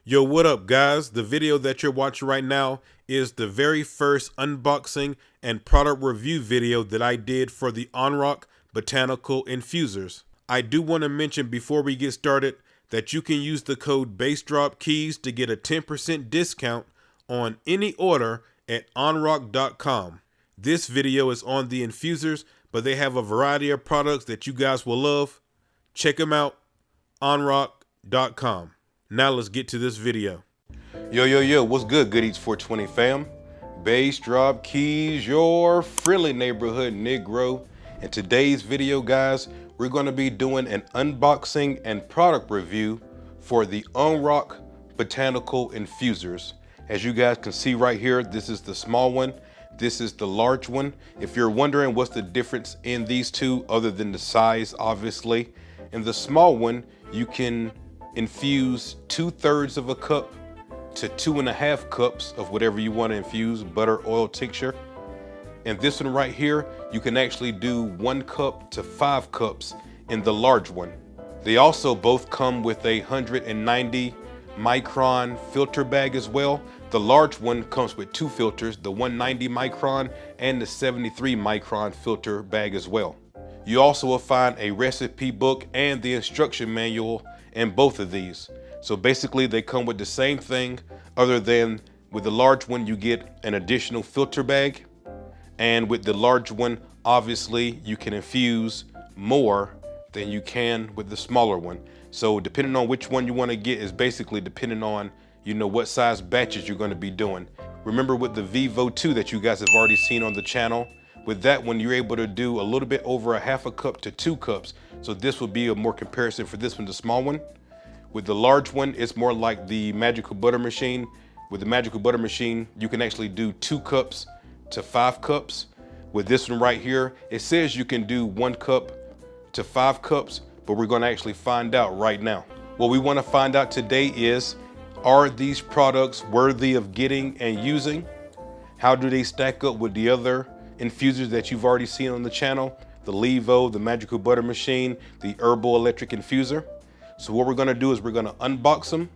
Yo, what up guys? The video that you're watching right now is the very first unboxing and product review video that I did for the Ongrok Botanical Infusers. I do want to mention before we get started that you can use the code Bassdropkeys to get a 10% discount on any order at ongrok.com. This video is on the infusers, but they have a variety of products that you guys will love. Check them out, ongrok.com. Now let's get to this video. Yo, what's good, Good Eats 420 fam? Bassdropkeys, your friendly neighborhood Negro. In today's video, guys, we're going to be doing an unboxing and product review for the Ongrok Botanical Infusers. As you guys can see right here, this is the small one. This is the large one. If you're wondering what's the difference in these two, other than the size, obviously, in the small one, you can infuse 2/3 of a cup to 2.5 cups of whatever you want to infuse, butter, oil, tincture. And this one right here, you can actually do 1 cup to 5 cups in the large one. They also both come with a 190 micron filter bag as well. The large one comes with 2 filters, the 190 micron and the 73 micron filter bag as well. You also will find a recipe book and the instruction manual in both of these. So basically they come with the same thing, other than with the large one you get an additional filter bag, and with the large one obviously you can infuse more than you can with the smaller one. So depending on which one you want to get is basically depending on, you know, what size batches you're going to be doing. Remember with the Vivo 2 that you guys have already seen on the channel, with that one you're able to do a little bit over 1/2 cup to 2 cups. So this would be a more comparison for this one, the small one. With the large one, it's more like the Magical Butter Machine. With the Magical Butter Machine, you can actually do 2 cups to 5 cups. With this one right here, it says you can do 1 cup to 5 cups, but we're gonna actually find out right now. What we wanna find out today is, are these products worthy of getting and using? How do they stack up with the other infusers that you've already seen on the channel? The Levo, the Magical Butter Machine, the Herbal Electric Infuser. So what we're gonna do is we're gonna unbox them,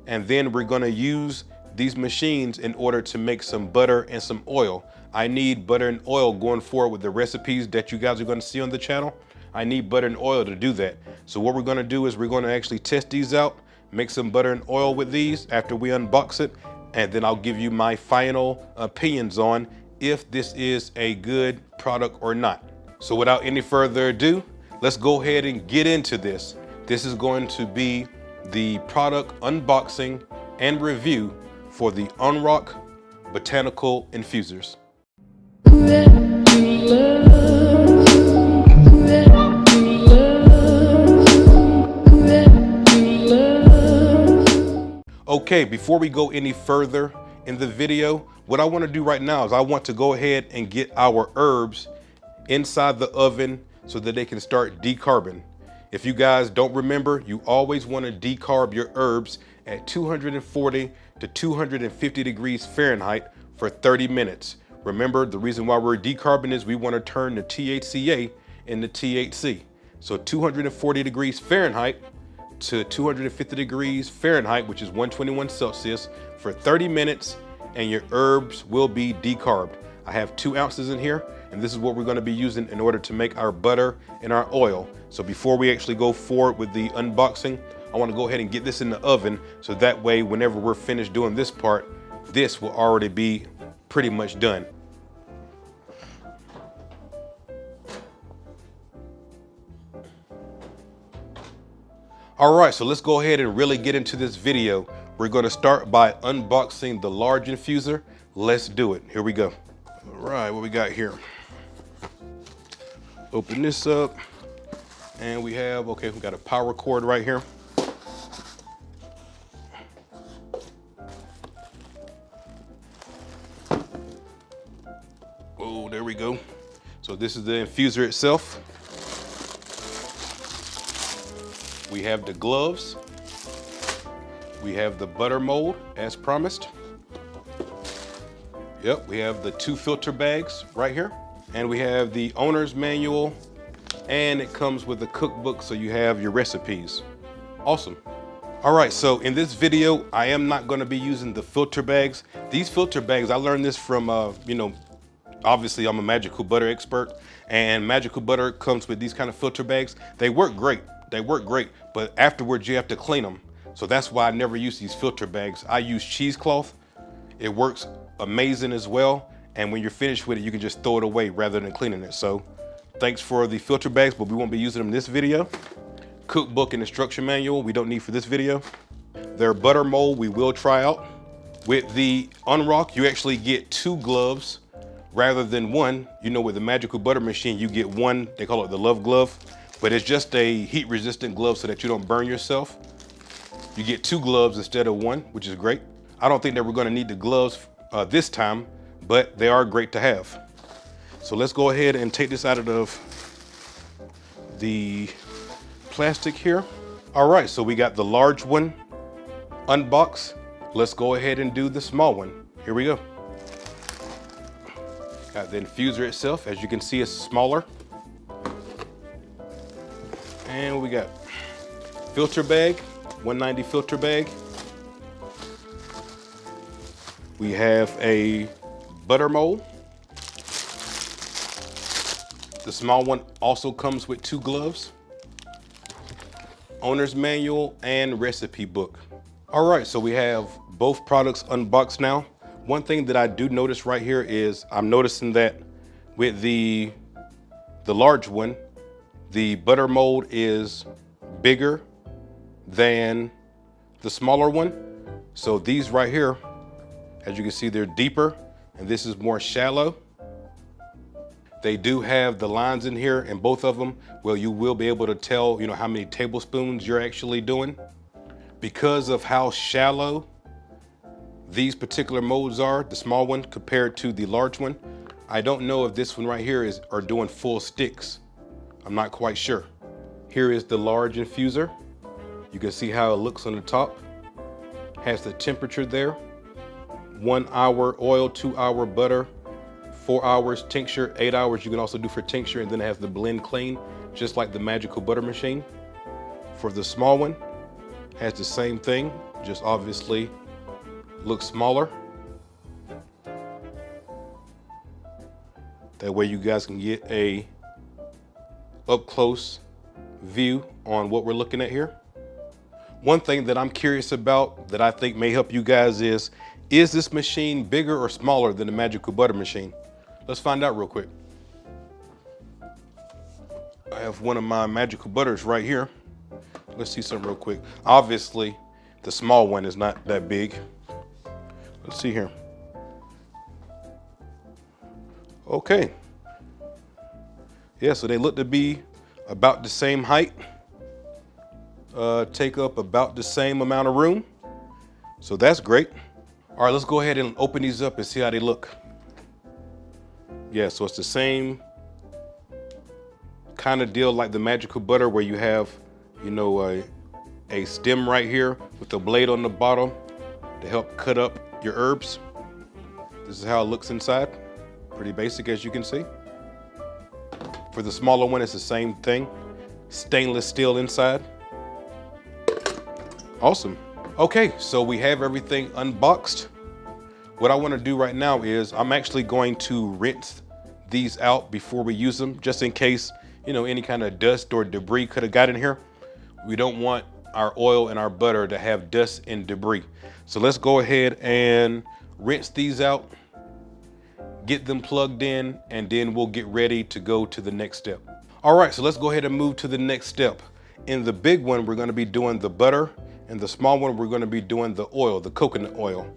and then we're gonna use these machines in order to make some butter and some oil. I need butter and oil going forward with the recipes that you guys are gonna see on the channel. I need butter and oil to do that. So what we're gonna do is we're gonna actually test these out, make some butter and oil with these after we unbox it, and then I'll give you my final opinions on if this is a good product or not. So without any further ado, let's go ahead and get into this. This is going to be the product unboxing and review for the Ongrok Botanical Infusers. Okay, before we go any further in the video, what I want to do right now is I want to go ahead and get our herbs inside the oven so that they can start decarbing. If you guys don't remember, you always want to decarb your herbs at 240 to 250 degrees Fahrenheit for 30 minutes. Remember, the reason why we're decarbing is we want to turn the THCA into THC. So 240 degrees Fahrenheit to 250 degrees Fahrenheit, which is 121 Celsius, for 30 minutes, and your herbs will be decarbed. I have 2 ounces in here, and this is what we're going to be using in order to make our butter and our oil. So before we actually go forward with the unboxing, I want to go ahead and get this in the oven, so that way whenever we're finished doing this part, this will already be pretty much done. All right, so let's go ahead and really get into this video. We're going to start by unboxing the large infuser. Let's do it. Here we go. All right, what we got here? Open this up, and we have, okay, we got a power cord right here. Oh, there we go. So this is the infuser itself. We have the gloves. We have the butter mold as promised. Yep, we have the 2 filter bags right here. And we have the owner's manual, and it comes with a cookbook, so you have your recipes. Awesome. All right, so in this video, I am not gonna be using the filter bags. These filter bags, I learned this from, obviously I'm a Magical Butter expert, and Magical Butter comes with these kind of filter bags. They work great, but afterwards you have to clean them. So that's why I never use these filter bags. I use cheesecloth. It works amazing as well. And when you're finished with it, you can just throw it away rather than cleaning it. So thanks for the filter bags, but we won't be using them in this video. Cookbook and instruction manual, we don't need for this video. Their butter mold, we will try out. With the Ongrok, you actually get 2 gloves rather than 1. You know, with the Magical Butter machine, you get 1, they call it the Love Glove, but it's just a heat resistant glove so that you don't burn yourself. You get 2 gloves instead of 1, which is great. I don't think that we're gonna need the gloves this time, but they are great to have. So let's go ahead and take this out of the plastic here. All right, so we got the large one unboxed. Let's go ahead and do the small one. Here we go. Got the infuser itself. As you can see, it's smaller. And we got filter bag, 190 filter bag. We have a butter mold. The small one also comes with 2 gloves, owner's manual, and recipe book. All right, so we have both products unboxed now. One thing that I do notice right here is I'm noticing that with the large one, the butter mold is bigger than the smaller one. So these right here, as you can see, they're deeper, and this is more shallow. They do have the lines in here in both of them. Well, you will be able to tell, how many tablespoons you're actually doing. Because of how shallow these particular molds are, the small one compared to the large one, I don't know if this one right here are doing full sticks. I'm not quite sure. Here is the large infuser. You can see how it looks on the top. Has the temperature there. 1 hour oil, 2 hour butter, 4 hours tincture, 8 hours you can also do for tincture, and then it has the blend clean, just like the Magical Butter machine. For the small one, has the same thing, just obviously looks smaller. That way you guys can get a up close view on what we're looking at here. One thing that I'm curious about that I think may help you guys is this machine bigger or smaller than the Magical Butter machine? Let's find out real quick. I have one of my Magical Butters right here. Let's see something real quick. Obviously, the small one is not that big. Let's see here. Okay. Yeah, so they look to be about the same height. Take up about the same amount of room. So that's great. All right, let's go ahead and open these up and see how they look. Yeah, so it's the same kind of deal like the Magical Butter, where you have, a stem right here with a blade on the bottom to help cut up your herbs. This is how it looks inside. Pretty basic, as you can see. For the smaller one, it's the same thing. Stainless steel inside. Awesome. Okay, so we have everything unboxed. What I want to do right now is I'm actually going to rinse these out before we use them, just in case, any kind of dust or debris could have got in here. We don't want our oil and our butter to have dust and debris. So let's go ahead and rinse these out, get them plugged in, and then we'll get ready to go to the next step. All right, so let's go ahead and move to the next step. In the big one, we're going to be doing the butter, and the small one, we're going to be doing the oil, the coconut oil.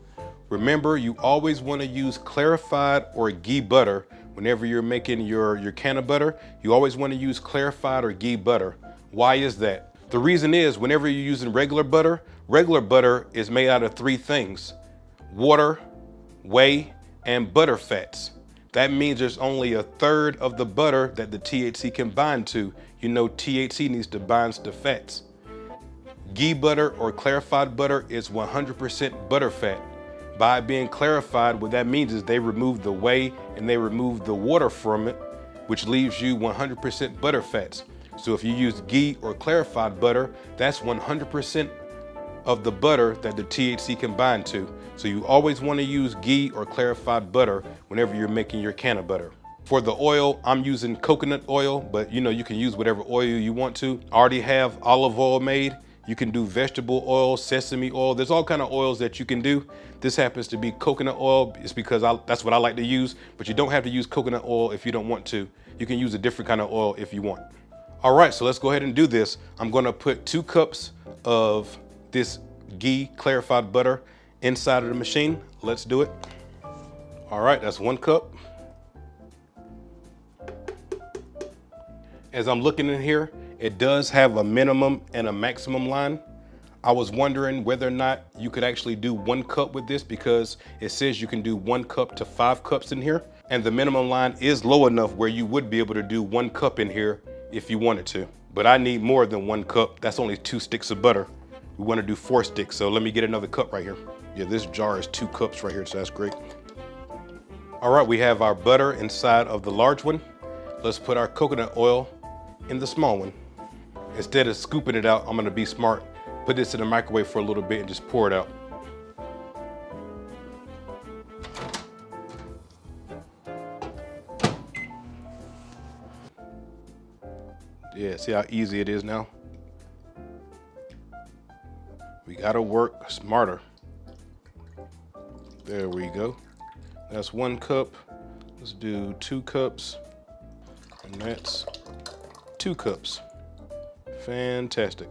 Remember, you always want to use clarified or ghee butter whenever you're making your can of butter. You always want to use clarified or ghee butter. Why is that? The reason is, whenever you're using regular butter is made out of 3 things: water, whey, and butter fats. That means there's only 1/3 of the butter that the THC can bind to. THC needs to bind to fats. Ghee butter or clarified butter is 100% butter fat. By it being clarified, what that means is they remove the whey and they remove the water from it, which leaves you 100% butter fats. So if you use ghee or clarified butter, that's 100% of the butter that the THC can bind to. So you always want to use ghee or clarified butter whenever you're making your can of butter. For the oil, I'm using coconut oil, but you can use whatever oil you want to. I already have olive oil made. You can do vegetable oil, sesame oil. There's all kind of oils that you can do. This happens to be coconut oil. It's because that's what I like to use, but you don't have to use coconut oil if you don't want to. You can use a different kind of oil if you want. All right, so let's go ahead and do this. I'm gonna put 2 cups of this ghee clarified butter inside of the machine. Let's do it. All right, that's 1 cup. As I'm looking in here, it does have a minimum and a maximum line. I was wondering whether or not you could actually do 1 cup with this, because it says you can do 1 cup to 5 cups in here. And the minimum line is low enough where you would be able to do 1 cup in here if you wanted to. But I need more than 1 cup. That's only 2 sticks of butter. We want to do 4 sticks. So let me get another cup right here. Yeah, this jar is 2 cups right here, so that's great. All right, we have our butter inside of the large one. Let's put our coconut oil in the small one. Instead of scooping it out, I'm gonna be smart. Put this in the microwave for a little bit and just pour it out. Yeah, see how easy it is now? We gotta work smarter. There we go. That's 1 cup. Let's do 2 cups. And that's 2 cups. Fantastic.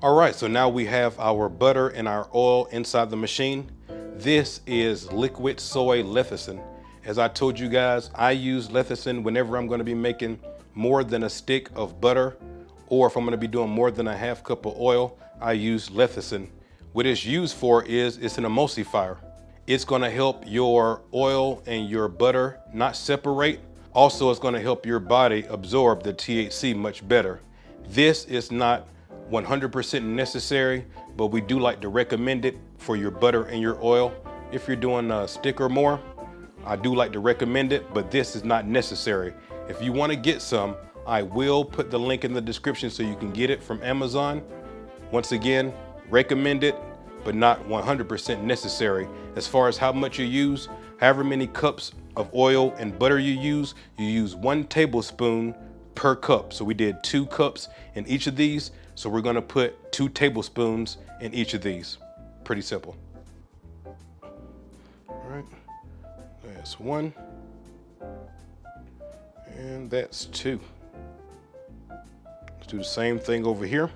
All right, so now we have our butter and our oil inside the machine. This is liquid soy lecithin. As I told you guys, I use lecithin whenever I'm gonna be making more than a stick of butter, or if I'm gonna be doing more than a 1/2 cup of oil, I use lecithin. What it's used for is it's an emulsifier. It's gonna help your oil and your butter not separate. Also, it's gonna help your body absorb the THC much better. This is not 100% necessary, but we do like to recommend it for your butter and your oil. If you're doing a stick or more, I do like to recommend it, but this is not necessary. If you wanna get some, I will put the link in the description so you can get it from Amazon. Once again, recommend it, but not 100% necessary. As far as how much you use, however many cups of oil and butter you use 1 tablespoon per cup. So we did 2 cups in each of these. So we're gonna put 2 tablespoons in each of these. Pretty simple. All right, that's 1. And that's 2. Let's do the same thing over here.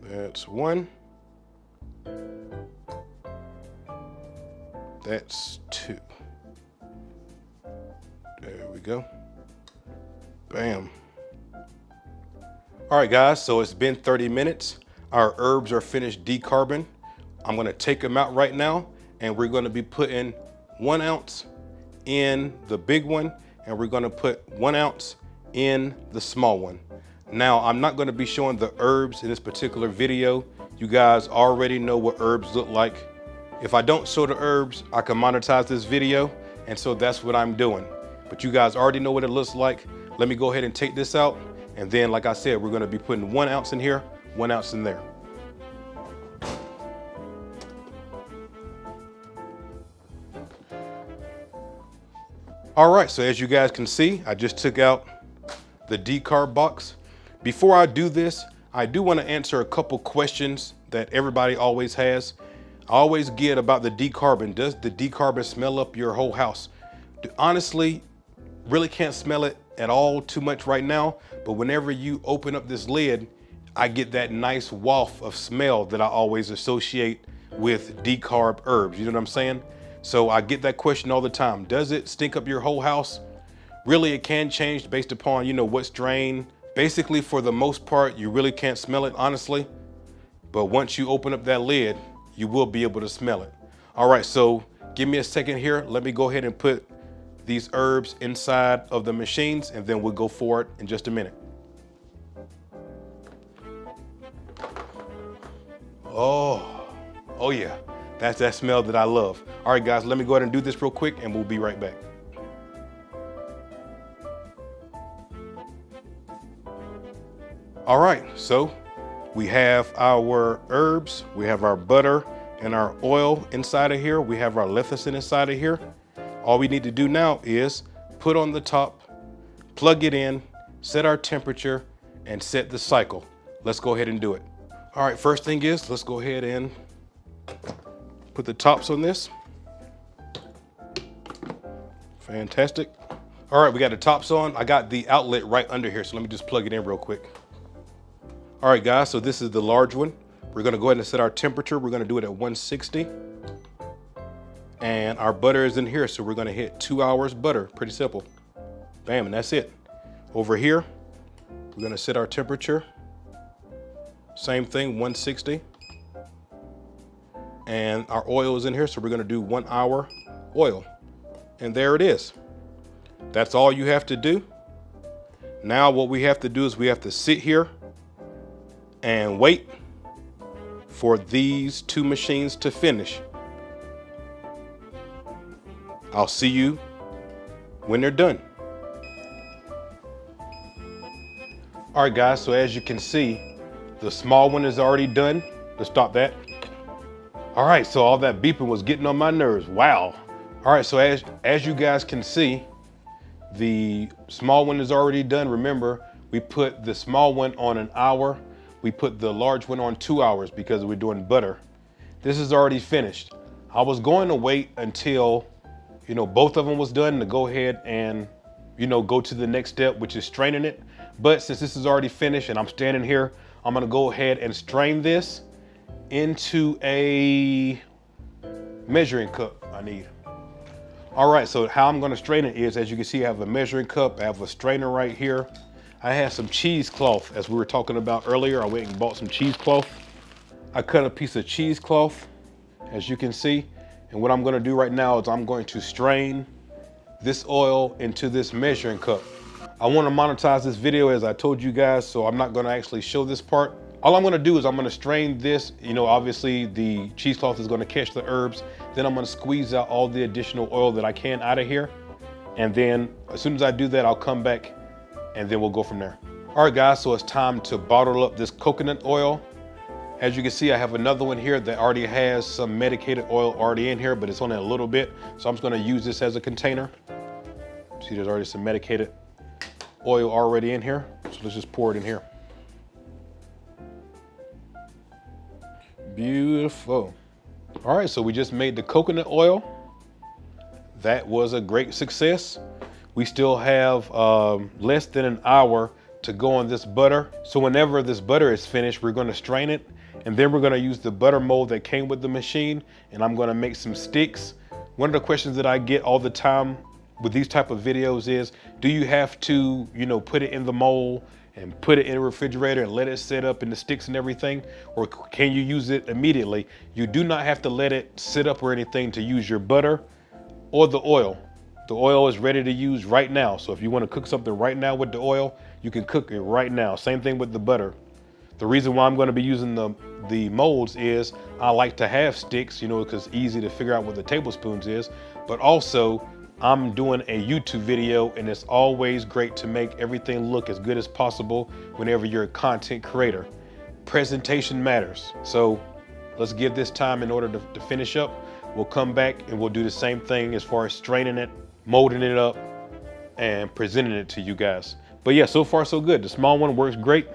That's 1. That's 2. There we go. Bam. All right, guys, so it's been 30 minutes. Our herbs are finished decarbing. I'm gonna take them out right now, and we're gonna be putting 1 ounce in the big one, and we're gonna put 1 ounce in the small one. Now, I'm not gonna be showing the herbs in this particular video. You guys already know what herbs look like. If I don't show the herbs, I can monetize this video, and so that's what I'm doing. But you guys already know what it looks like. Let me go ahead and take this out, and then, like I said, we're gonna be putting 1 ounce in here, 1 ounce in there. All right, so as you guys can see, I just took out the decarb box. Before I do this, I do want to answer a couple questions that everybody always has. I always get about the decarbing. Does the decarbing smell up your whole house? Honestly, really can't smell it at all too much right now, but whenever you open up this lid, I get that nice waft of smell that I always associate with decarb herbs. You know what I'm saying? So I get that question all the time. Does it stink up your whole house? Really, it can change based upon, what strain. Basically, for the most part, you really can't smell it, honestly. But once you open up that lid, you will be able to smell it. All right, so give me a second here. Let me go ahead and put these herbs inside of the machines, and then we'll go forward in just a minute. Oh yeah, that's that smell that I love. All right, guys, let me go ahead and do this real quick, and we'll be right back. All right, So we have our herbs, we have our butter and our oil inside of here. We have our lecithin inside of here. All we need to do now is put on the top, plug it in, set our temperature, and set the cycle. Let's go ahead and do it. All right, first thing is, let's go ahead and put the tops on this. Fantastic. All right, we got the tops on. I got the outlet right under here, so let me just plug it in real quick. All right, guys, so this is the large one. We're gonna go ahead and set our temperature. We're gonna do it at 160. And our butter is in here, so we're gonna hit 2 hours butter. Pretty simple. Bam, and that's it. Over here, we're gonna set our temperature. Same thing, 160. And our oil is in here, so we're gonna do 1 hour oil. And there it is. That's all you have to do. Now what we have to do is we have to sit here and wait for these two machines to finish. I'll see you when they're done. All right, guys, so as you can see, the small one is already done. Let's stop that. All right, so all that beeping was getting on my nerves. Wow. All right, so as you guys can see, the small one is already done. Remember, we put the small one on 1 hour. We put the large one on 2 hours because we're doing butter. This is already finished. I was going to wait until, both of them was done to go ahead and, go to the next step, which is straining it. But since this is already finished and I'm standing here, I'm gonna go ahead and strain this into a measuring cup I need. All right, so how I'm gonna strain it is, as you can see, I have a measuring cup, I have a strainer right here. I have some cheesecloth, as we were talking about earlier. I went and bought some cheesecloth. I cut a piece of cheesecloth, as you can see. And what I'm gonna do right now is I'm going to strain this oil into this measuring cup. I wanna monetize this video, as I told you guys, so I'm not gonna actually show this part. All I'm gonna do is I'm gonna strain this, obviously the cheesecloth is gonna catch the herbs. Then I'm gonna squeeze out all the additional oil that I can out of here. And then as soon as I do that, I'll come back and then we'll go from there. All right, guys, so it's time to bottle up this coconut oil. As you can see, I have another one here that already has some medicated oil already in here, but it's only a little bit. So I'm just gonna use this as a container. See, there's already some medicated oil already in here. So let's just pour it in here. Beautiful. All right, so we just made the coconut oil. That was a great success. We still have less than 1 hour to go on this butter. So whenever this butter is finished, we're gonna strain it, and then we're gonna use the butter mold that came with the machine, and I'm gonna make some sticks. One of the questions that I get all the time with these type of videos is, do you have to, put it in the mold and put it in a refrigerator and let it set up in the sticks and everything? Or can you use it immediately? You do not have to let it sit up or anything to use your butter or the oil. The oil is ready to use right now. So if you want to cook something right now with the oil, you can cook it right now. Same thing with the butter. The reason why I'm going to be using the molds is I like to have sticks, because it's easy to figure out what the tablespoons is, but also I'm doing a YouTube video, and it's always great to make everything look as good as possible whenever you're a content creator. Presentation matters. So let's give this time in order to finish up. We'll come back and we'll do the same thing as far as straining it, molding it up, and presenting it to you guys. But yeah, so far so good. The small one works great.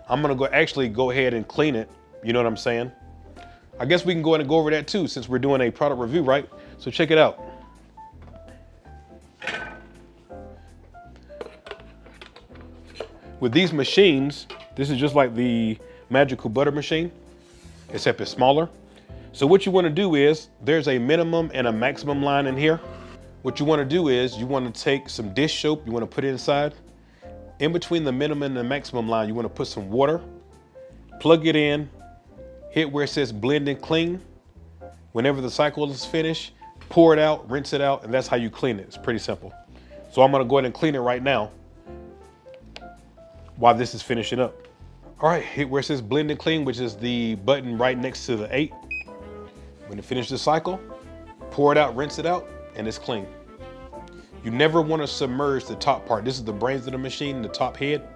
I'm gonna go ahead and clean it. You know what I'm saying? I guess we can go ahead and go over that too, since we're doing a product review, right? So check it out. With these machines, this is just like the magical butter machine, except it's smaller. So what you want to do is, there's a minimum and a maximum line in here. What you want to do is, you want to take some dish soap, you want to put it inside. In between the minimum and the maximum line, you want to put some water, plug it in, hit where it says blend and clean. Whenever the cycle is finished, pour it out, rinse it out, and that's how you clean it. It's pretty simple. So I'm going to go ahead and clean it right now while this is finishing up. All right, hit where it says blend and clean, which is the button right next to the 8. When it finishes the cycle, pour it out, rinse it out, and it's clean. You never want to submerge the top part. This is the brains of the machine, the top head.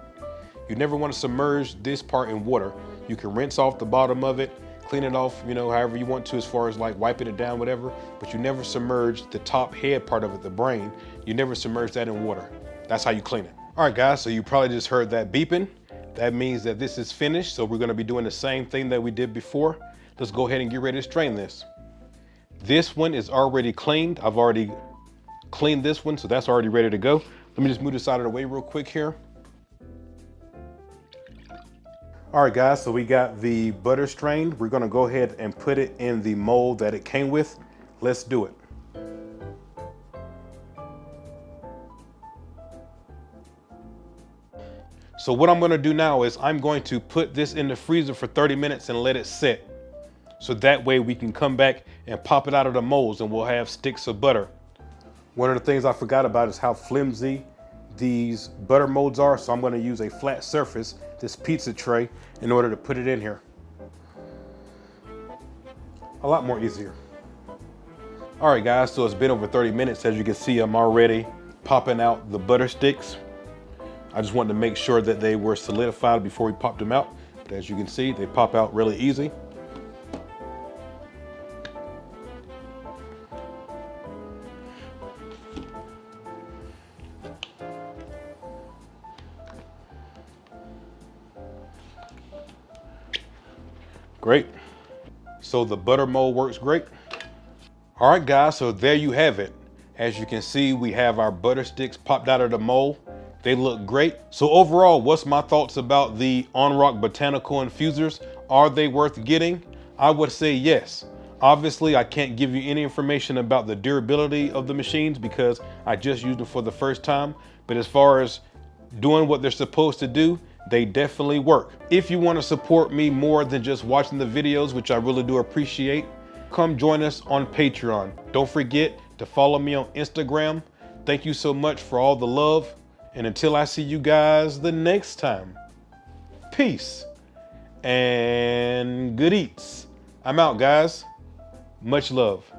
You never want to submerge this part in water. You can rinse off the bottom of it, clean it off, you know, however you want to, as far as like wiping it down, whatever, but you never submerge the top head part of it, the brain. You never submerge that in water. That's how you clean it. All right, guys, so you probably just heard that beeping. That means that this is finished. So we're gonna be doing the same thing that we did before. Let's go ahead and get ready to strain this. This one is already cleaned. I've already cleaned this one, so that's already ready to go. Let me just move this out of the way real quick here. All right, guys, so we got the butter strained. We're gonna go ahead and put it in the mold that it came with. Let's do it. So what I'm gonna do now is I'm going to put this in the freezer for 30 minutes and let it sit. So that way we can come back and pop it out of the molds and we'll have sticks of butter. One of the things I forgot about is how flimsy these butter molds are. So I'm gonna use a flat surface, this pizza tray, in order to put it in here. A lot more easier. All right, guys, so it's been over 30 minutes. As you can see, I'm already popping out the butter sticks. I just wanted to make sure that they were solidified before we popped them out. But as you can see, they pop out really easy. Great. So the butter mold works great. All right, guys, so there you have it. As you can see, we have our butter sticks popped out of the mold. They look great. So overall, what's my thoughts about the Ongrok Botanical infusers? Are they worth getting? I would say yes. Obviously, I can't give you any information about the durability of the machines because I just used them for the first time. But as far as doing what they're supposed to do, they definitely work. If you want to support me more than just watching the videos, which I really do appreciate, come join us on Patreon. Don't forget to follow me on Instagram. Thank you so much for all the love. And until I see you guys the next time, peace and good eats. I'm out, guys. Much love.